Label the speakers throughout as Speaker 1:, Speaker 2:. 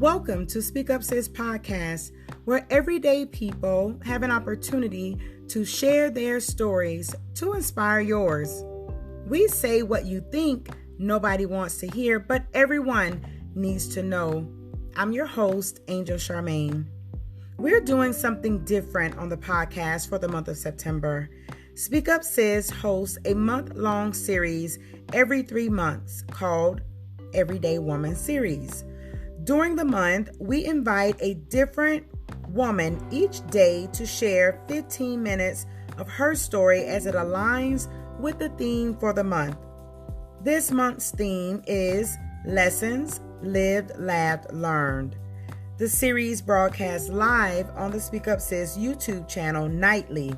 Speaker 1: Welcome to Speak Up Sis podcast, where everyday people have an opportunity to share their stories to inspire yours. We say what you think nobody wants to hear, but everyone needs to know. I'm your host, Angel Charmaine. We're doing something different on the podcast for the month of September. Speak Up Sis hosts a month-long series every 3 months called Everyday Woman Series. During the month, we invite a different woman each day to share 15 minutes of her story as it aligns with the theme for the month. This month's theme is Lessons Lived, Laughed, Learned. The series broadcasts live on the Speak Up Sis YouTube channel nightly,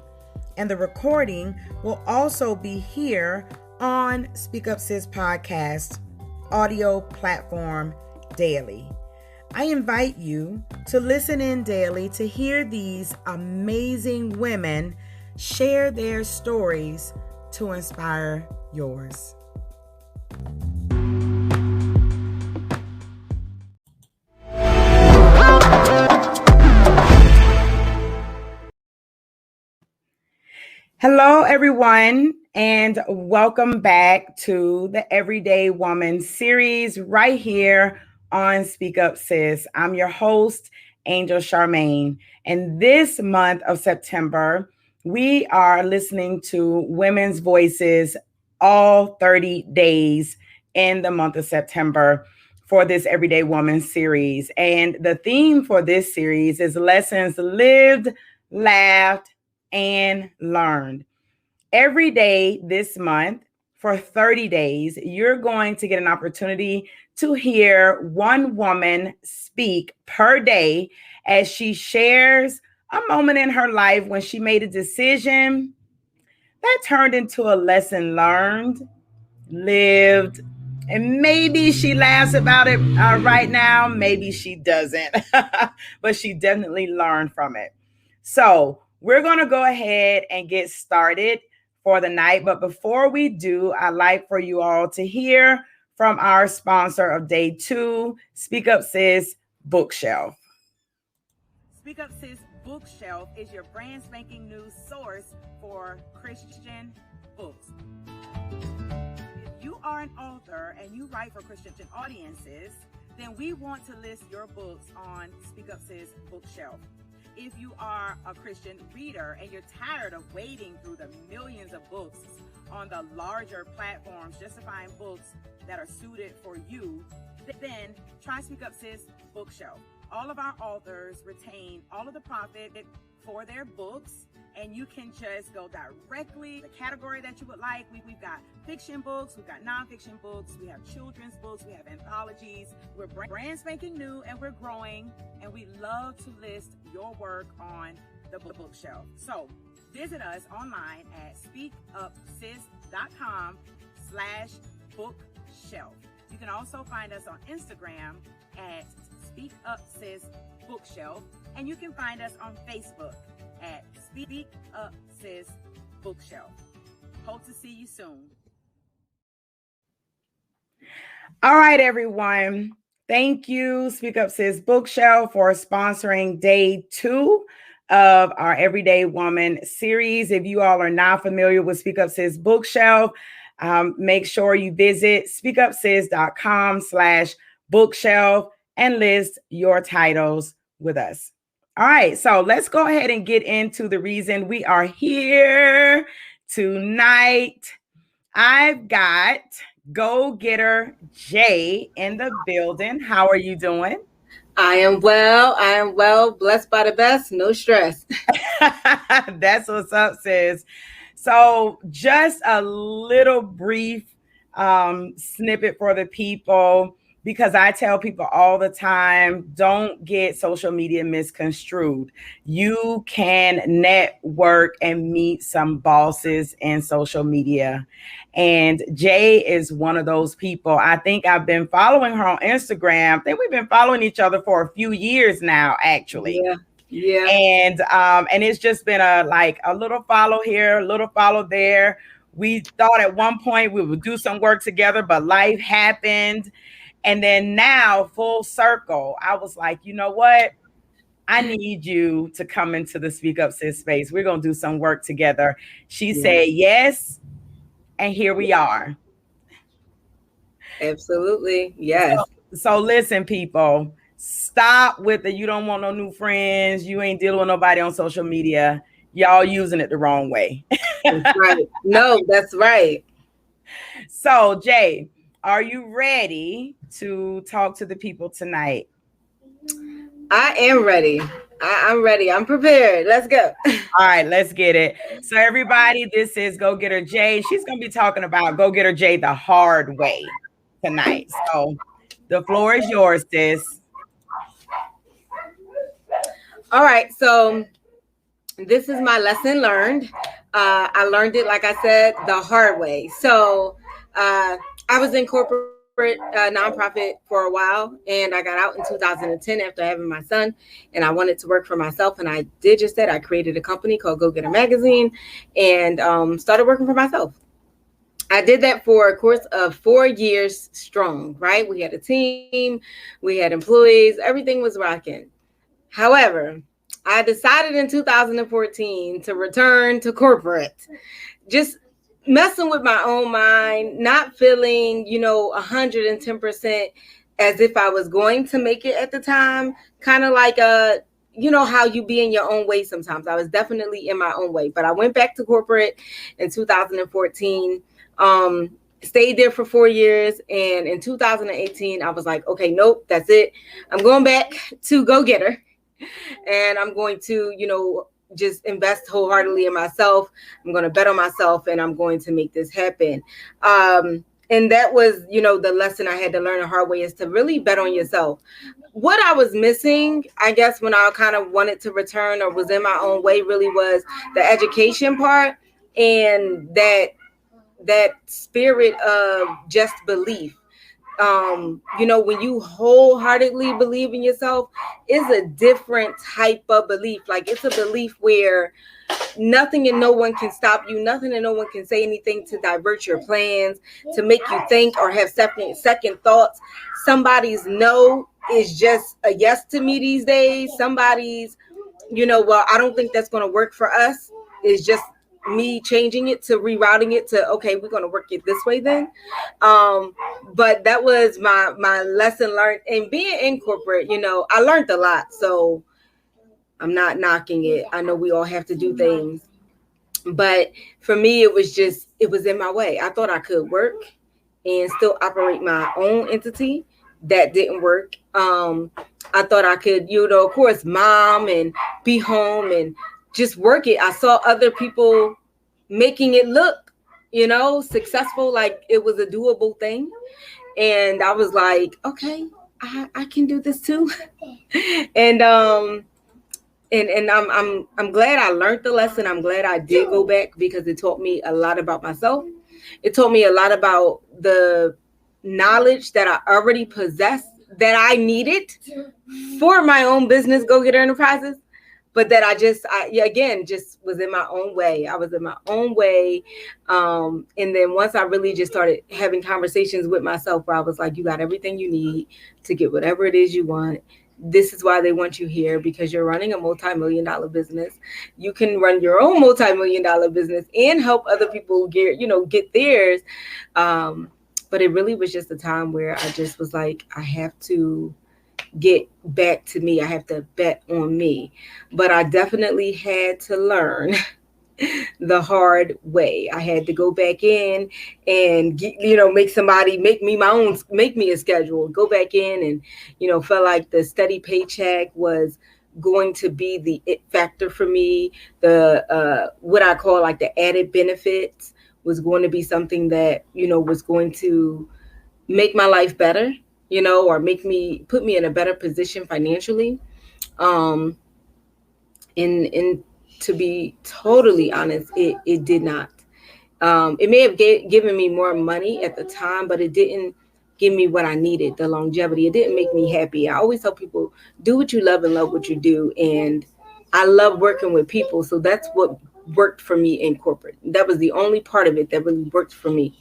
Speaker 1: and the recording will also be here on Speak Up Sis podcast audio platform daily. I invite you to listen in daily to hear these amazing women share their stories to inspire yours. Hello, everyone, and welcome back to the Everyday Woman series right here on Speak Up Sis. I'm your host, Angel Charmaine, and this month of September, we are listening to women's voices all 30 days in the month of September for this Everyday Woman series. And the theme for this series is Lessons Lived, Laughed, and Learned. Every day this month for 30 days, you're going to get an opportunity to hear one woman speak per day as she shares a moment in her life when she made a decision that turned into a lesson learned, lived, and maybe she laughs about it right now. Maybe she doesn't, but she definitely learned from it. So we're going to go ahead and get started for the night. But before we do, I'd like for you all to hear from our sponsor of day 2, Speak Up Sis Bookshelf. Speak Up Sis Bookshelf is your brand spanking new source for Christian books. If you are an author and you write for Christian audiences, then we want to list your books on Speak Up Sis Bookshelf. If you are a Christian reader and you're tired of wading through the millions of books on the larger platforms just to find books that are suited for you, then try Speak Up Sis Bookshelf. All of our authors retain all of the profit for their books, and you can just go directly to the category that you would like. We've got fiction books, we've got nonfiction books, we have children's books, we have anthologies. We're brand spanking new and we're growing, and we love to list your work on the bookshelf. So visit us online at speakupsis.com/bookshelf. You can also find us on Instagram at Speak Up Sis Bookshelf, and you can find us on Facebook at Speak Up Sis Bookshelf. Hope to see you soon. All right, everyone. Thank you, Speak Up Sis Bookshelf, for sponsoring day 2 of our Everyday Woman series. If you all are not familiar with Speak Up Sis Bookshelf, make sure you visit speakupsis.com/bookshelf and list your titles with us. All right, so let's go ahead and get into the reason we are here tonight. I've got Go-Getter Jay in the building. How are you doing?
Speaker 2: I am well. Blessed by the best. No stress.
Speaker 1: That's what's up, sis. So just a little brief snippet for the people, because I tell people all the time, don't get social media misconstrued. You can network and meet some bosses in social media. And Jay is one of those people. I think I've been following her on Instagram. I think we've been following each other for a few years now, actually.
Speaker 2: Yeah.
Speaker 1: And it's just been a little follow here, a little follow there. We thought at one point we would do some work together, but life happened. And then now, full circle, I was like, you know what? I need you to come into the Speak Up Sis space. We're going to do some work together. She said yes. And here we are.
Speaker 2: Absolutely. Yes.
Speaker 1: So listen, people, stop with the you don't want no new friends. You ain't dealing with nobody on social media. Y'all using it the wrong way.
Speaker 2: That's right. No, that's right.
Speaker 1: So, Jay, are you ready to talk to the people tonight?
Speaker 2: I am ready. I'm ready. I'm prepared. Let's go.
Speaker 1: All right, let's get it. So, everybody, this is Go Getter Jay. She's going to be talking about Go Getter Jay the hard way tonight. So, the floor is yours, sis.
Speaker 2: All right. So, this is my lesson learned. I learned it, like I said, the hard way. So, I was in corporate nonprofit for a while, and I got out in 2010 after having my son, and I wanted to work for myself, and I did just that. I created a company called Go Getter Magazine and started working for myself. I did that for a course of 4 years strong, right? We had a team, we had employees, everything was rocking. However, I decided in 2014 to return to corporate, just messing with my own mind, not feeling, 110% as if I was going to make it at the time. Kind of like how you be in your own way sometimes. I was definitely in my own way, but I went back to corporate in 2014, stayed there for 4 years. And in 2018, I was like, okay, nope, that's it. I'm going back to Go Getter, and I'm going to, just invest wholeheartedly in myself. I'm going to bet on myself, and I'm going to make this happen. And that was, the lesson I had to learn the hard way, is to really bet on yourself. What I was missing, I guess, when I kind of wanted to return or was in my own way, really was the education part, and that spirit of just belief. When you wholeheartedly believe in yourself, is a different type of belief. Like, it's a belief where nothing and no one can stop you. Nothing and no one can say anything to divert your plans, to make you think or have second thoughts. Somebody's no is just a yes to me these days. Somebody's, well, I don't think that's going to work for us, is just me changing it, to rerouting it to, okay, we're going to work it this way then. But that was my lesson learned. And being in corporate, I learned a lot. So I'm not knocking it. I know we all have to do things. But for me, it was in my way. I thought I could work and still operate my own entity. That didn't work. I thought I could, of course, mom and be home and just work it. I saw other people making it look, successful, like it was a doable thing. And I was like, okay, I can do this too. And I'm glad I learned the lesson. I'm glad I did go back, because it taught me a lot about myself. It taught me a lot about the knowledge that I already possessed, that I needed for my own business, Go Getter Enterprises. But that I just was in my own way. I was in my own way. And then once I really just started having conversations with myself, where I was like, you got everything you need to get whatever it is you want. This is why they want you here, because you're running a multi-million-dollar business. You can run your own multi-million-dollar business and help other people get theirs. But it really was just a time where I just was like, I have to get back to me. I have to bet on me. But I definitely had to learn the hard way. I had to go back in and make me a schedule, go back in and, felt like the steady paycheck was going to be the it factor for me. The, what I call like the added benefits was going to be something that, was going to make my life better, or put me in a better position financially. And to be totally honest, it did not. It may have given me more money at the time, but it didn't give me what I needed, the longevity. It didn't make me happy. I always tell people, do what you love and love what you do. And I love working with people. So that's what worked for me in corporate. That was the only part of it that really worked for me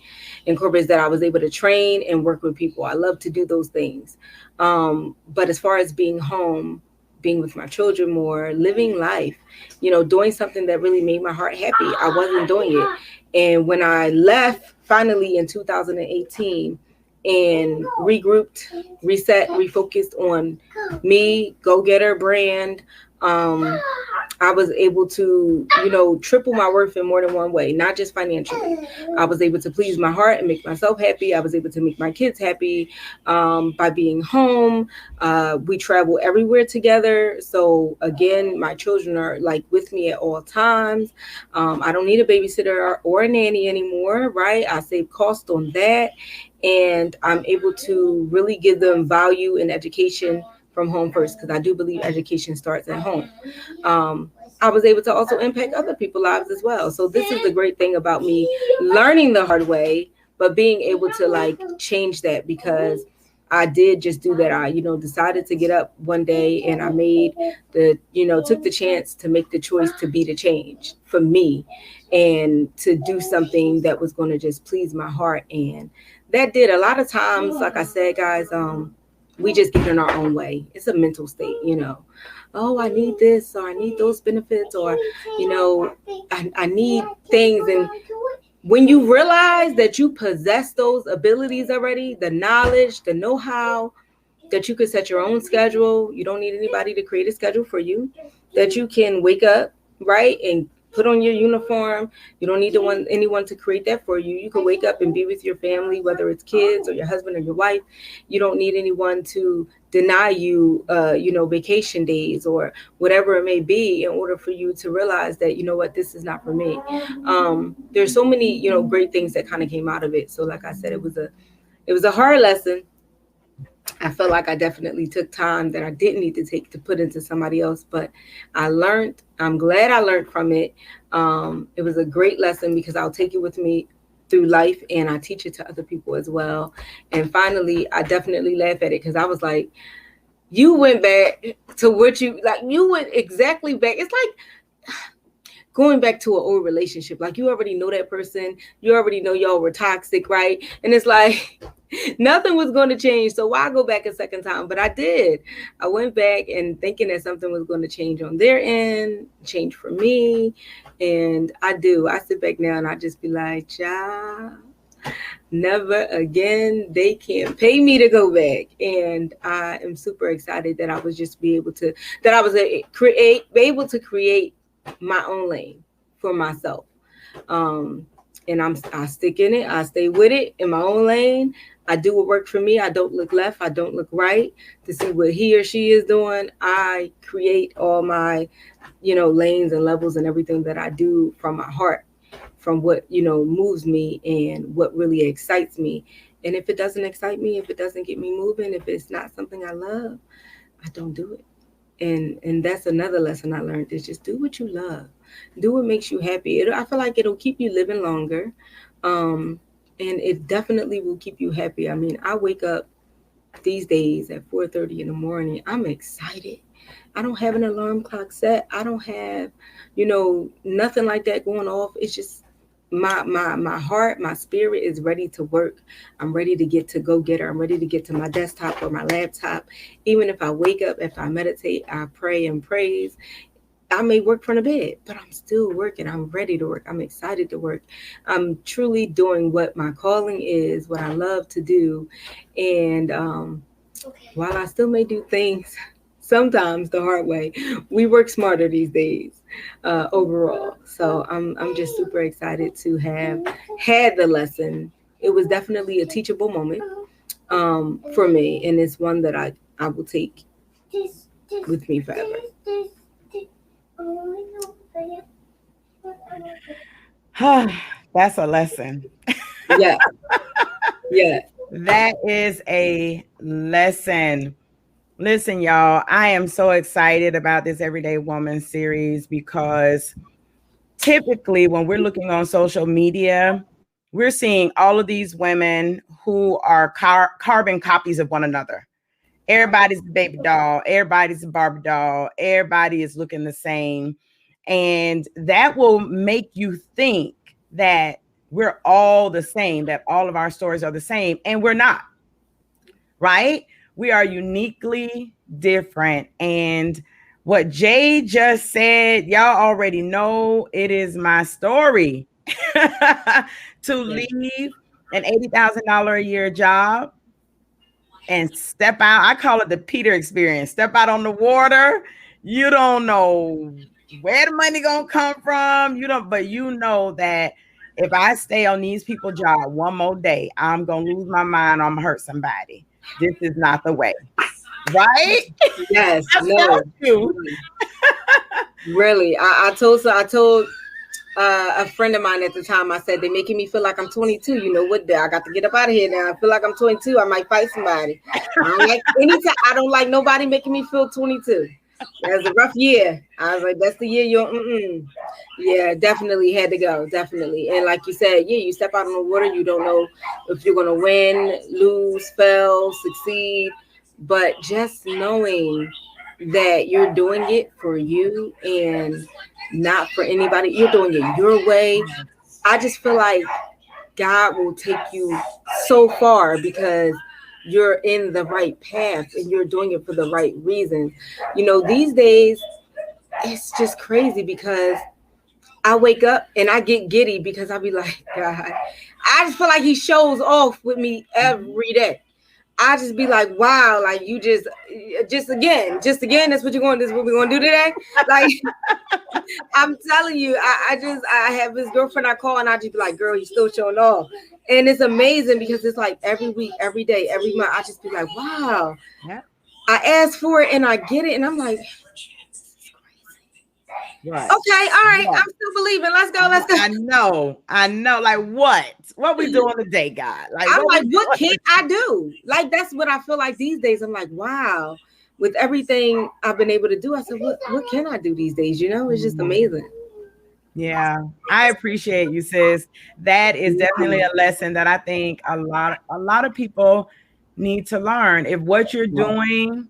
Speaker 2: in corporate, is that I was able to train and work with people. I love to do those things. But as far as being home, being with my children more, living life, doing something that really made my heart happy, I wasn't doing it. And when I left finally in 2018 and regrouped, reset, refocused on me, go-getter brand, I was able to, triple my worth in more than one way, not just financially. I was able to please my heart and make myself happy. I was able to make my kids happy by being home. We travel everywhere together. So again, my children are like with me at all times. I don't need a babysitter or a nanny anymore, right? I save cost on that. And I'm able to really give them value and education from home first, because I do believe education starts at home. I was able to also impact other people's lives as well. So this is the great thing about me learning the hard way, but being able to like change that, because I did just do that. I, decided to get up one day and I made took the chance to make the choice to be the change for me and to do something that was going to just please my heart. And that did. A lot of times, like I said, guys, we just get in our own way. It's a mental state, Oh, I need this, or I need those benefits, or, I need things. And when you realize that you possess those abilities already, the knowledge, the know-how, that you can set your own schedule, you don't need anybody to create a schedule for you, that you can wake up, right, and put on your uniform. You don't need anyone to create that for you. You can wake up and be with your family, whether it's kids or your husband or your wife. You don't need anyone to deny you, vacation days or whatever it may be, in order for you to realize that, this is not for me. There's so many, great things that kind of came out of it. So like I said, it was a hard lesson. I felt like I definitely took time that I didn't need to take to put into somebody else, but I learned. I'm glad I learned from it. It was a great lesson, because I'll take it with me through life and I teach it to other people as well. And finally, I definitely laugh at it, because I was like, you went back to what you went exactly back. It's like going back to an old relationship. Like, you already know that person. You already know y'all were toxic, right? And it's like, nothing was going to change. So why go back a second time? But I did. I went back and thinking that something was going to change on their end, change for me. And I do. I sit back now and I just be like, child, never again. They can't pay me to go back. And I am super excited that I was just able to create my own lane for myself. And I stick in it. I stay with it in my own lane. I do what works for me. I don't look left. I don't look right to see what he or she is doing. I create all my, lanes and levels and everything that I do from my heart, from what, moves me and what really excites me. And if it doesn't excite me, if it doesn't get me moving, if it's not something I love, I don't do it. And that's another lesson I learned, is just do what you love. Do what makes you happy. I feel like it'll keep you living longer. And it definitely will keep you happy. I mean, I wake up these days at 4:30 in the morning. I'm excited. I don't have an alarm clock set. I don't have, nothing like that going off. It's just my heart, my spirit is ready to work. I'm ready to get to go getter. I'm ready to get to my desktop or my laptop. Even if I wake up, if I meditate, I pray and praise. I may work from the bed, but I'm still working. I'm ready to work. I'm excited to work. I'm truly doing what my calling is, what I love to do. And while I still may do things sometimes the hard way, we work smarter these days overall. So I'm just super excited to have had the lesson. It was definitely a teachable moment for me. And it's one that I will take with me forever.
Speaker 1: That's a lesson.
Speaker 2: Yeah. Yeah.
Speaker 1: That is a lesson. Listen, y'all, I am so excited about this Everyday Woman series, because typically when we're looking on social media, we're seeing all of these women who are carbon copies of one another. Everybody's a baby doll. Everybody's a Barbie doll. Everybody is looking the same. And that will make you think that we're all the same, that all of our stories are the same, and we're not, right? We are uniquely different. And what Jay just said, y'all already know it is my story to leave an $80,000 a year job and step out. I call it the Peter experience. Step out on the water. You don't know where the money gonna come from. But you know that if I stay on these people's job one more day, I'm gonna lose my mind. I'm gonna hurt somebody. This is not the way, right?
Speaker 2: Yes, no. Really, I told a friend of mine at the time. I said, they're making me feel like I'm 22. You know what? I got to get up out of here now. I feel like I'm 22. I might fight somebody. I don't like nobody making me feel 22. That was a rough year. I was like, that's the year Yeah, definitely had to go. Definitely. And like you said, you step out on the water. You don't know if you're going to win, lose, fail, succeed. But just knowing that you're doing it for you and not for anybody, you're doing it your way. I just feel like God will take you so far because you're in the right path and you're doing it for the right reasons. These days, it's just crazy because I wake up and I get giddy because I'll be like, God, I just feel like he shows off with me every day. I just be like, wow, like you just again, that's what you're going, this is what we're going to do today. Like, I'm telling you, I have this girlfriend I call and I just be like, girl, he's still showing off. And it's amazing because it's like every week, every day, every month, I just be like, wow. Yeah. I asked for it and I get it. And I'm like, right. Okay, all right. Yeah. I'm still believing. Let's go.
Speaker 1: I know. Like what we doing today, God? Like
Speaker 2: I'm like, what can I do? Like that's what I feel like these days. I'm like, wow. With everything I've been able to do, I said, what can I do these days? It's just amazing.
Speaker 1: Yeah, I appreciate you, sis. That is definitely a lesson that I think a lot of people need to learn. If what you're doing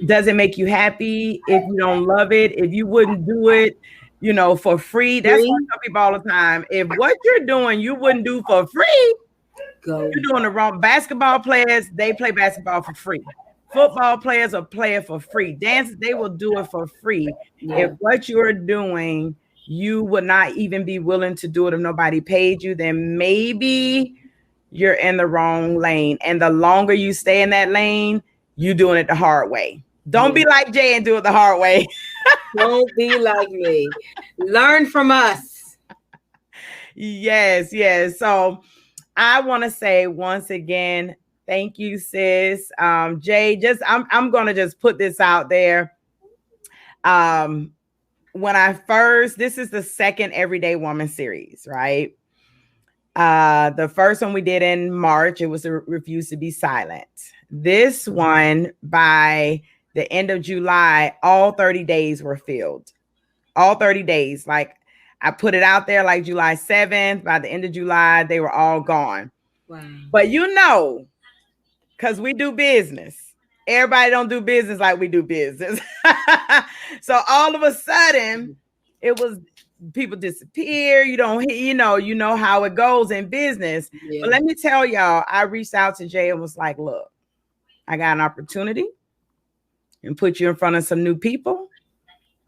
Speaker 1: doesn't make you happy, if you don't love it, if you wouldn't do it, for free. That's what I tell people all the time. If what you're doing you wouldn't do for free, you're doing the wrong. Basketball players, they play basketball for free. Football players will play it for free. Dancers, they will do it for free. Yeah. If what you're doing you would not even be willing to do it if nobody paid you, then maybe you're in the wrong lane. And the longer you stay in that lane, you're doing it the hard way. Don't be like Jay and do it the hard way.
Speaker 2: Don't be like me. Learn from us.
Speaker 1: Yes. So I want to say once again, thank you, sis. Jay, I'm going to just put this out there. This is the second Everyday Woman series, right? The first one we did in March, it was a Refuse to Be Silent. This one, by the end of July, all 30 days were filled. All 30 days. Like I put it out there like July 7th. By the end of July, they were all gone. Wow. But because we do business. Everybody don't do business like we do business. So all of a sudden, it was people disappear. You know how it goes in business. Yeah. But let me tell y'all, I reached out to Jay and was like, look, I got an opportunity and put you in front of some new people.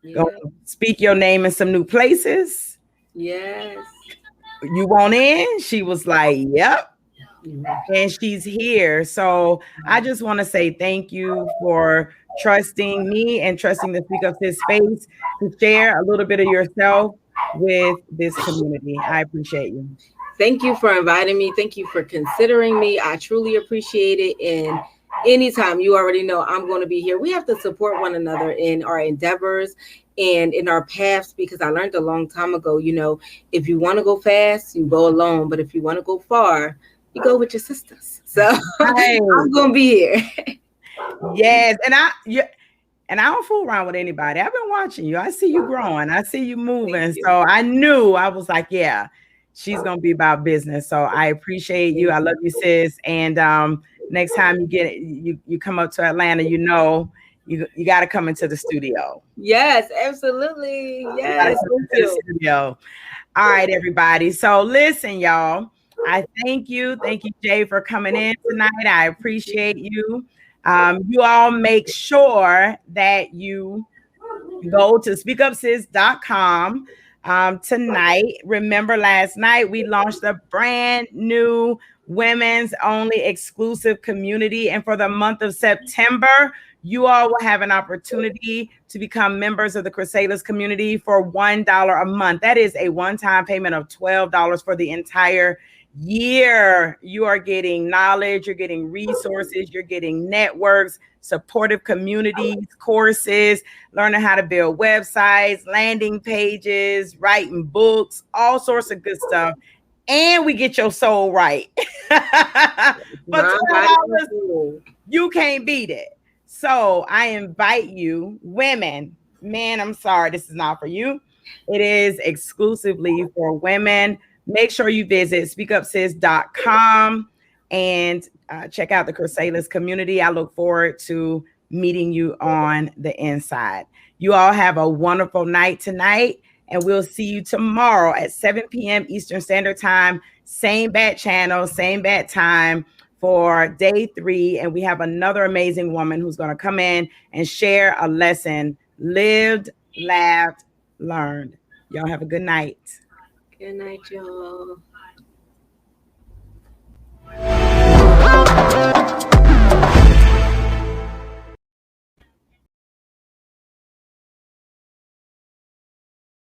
Speaker 1: Yeah. Go speak your name in some new places.
Speaker 2: Yes.
Speaker 1: You want in? She was like, yep. And she's here. So I just want to say thank you for trusting me and trusting the Speak Up Sis space to share a little bit of yourself with this community. I appreciate you.
Speaker 2: Thank you for inviting me. Thank you for considering me. I truly appreciate it. And anytime, you already know I'm going to be here. We have to support one another in our endeavors and in our paths, because I learned a long time ago, if you want to go fast, you go alone. But if you want to go far, you go with your sisters. So I'm going to be here.
Speaker 1: Yes. And I don't fool around with anybody. I've been watching you. I see you growing. I see you moving. So I was like, yeah, she's going to be about business. So I appreciate you. I love you, sis. And next time you come up to Atlanta, you got to come into the studio.
Speaker 2: Yes, absolutely. Yes, thank you.
Speaker 1: Studio. All right, everybody. So listen, y'all. I thank you, Jay, for coming in tonight. I appreciate you. You all make sure that you go to speakupsis.com tonight. Remember, last night we launched a brand new women's only exclusive community. And for the month of September, you all will have an opportunity to become members of the Crusaders community for $1 a month. That is a one-time payment of $12 for the entire year. You are getting knowledge, you're getting resources, you're getting networks, supportive communities, courses, learning how to build websites, landing pages, writing books, all sorts of good stuff. And we get your soul right. For $12, you can't beat it. So I invite you, women, men, I'm sorry, this is not for you. It is exclusively for women. Make sure you visit speakupsis.com and check out the Crusaders community. I look forward to meeting you on the inside. You all have a wonderful night tonight, and we'll see you tomorrow at 7 p.m. Eastern Standard Time. Same bat channel, same bat time for day 3. And we have another amazing woman who's going to come in and share a lesson lived, laughed, learned. Y'all have a good night.
Speaker 2: Good night, y'all.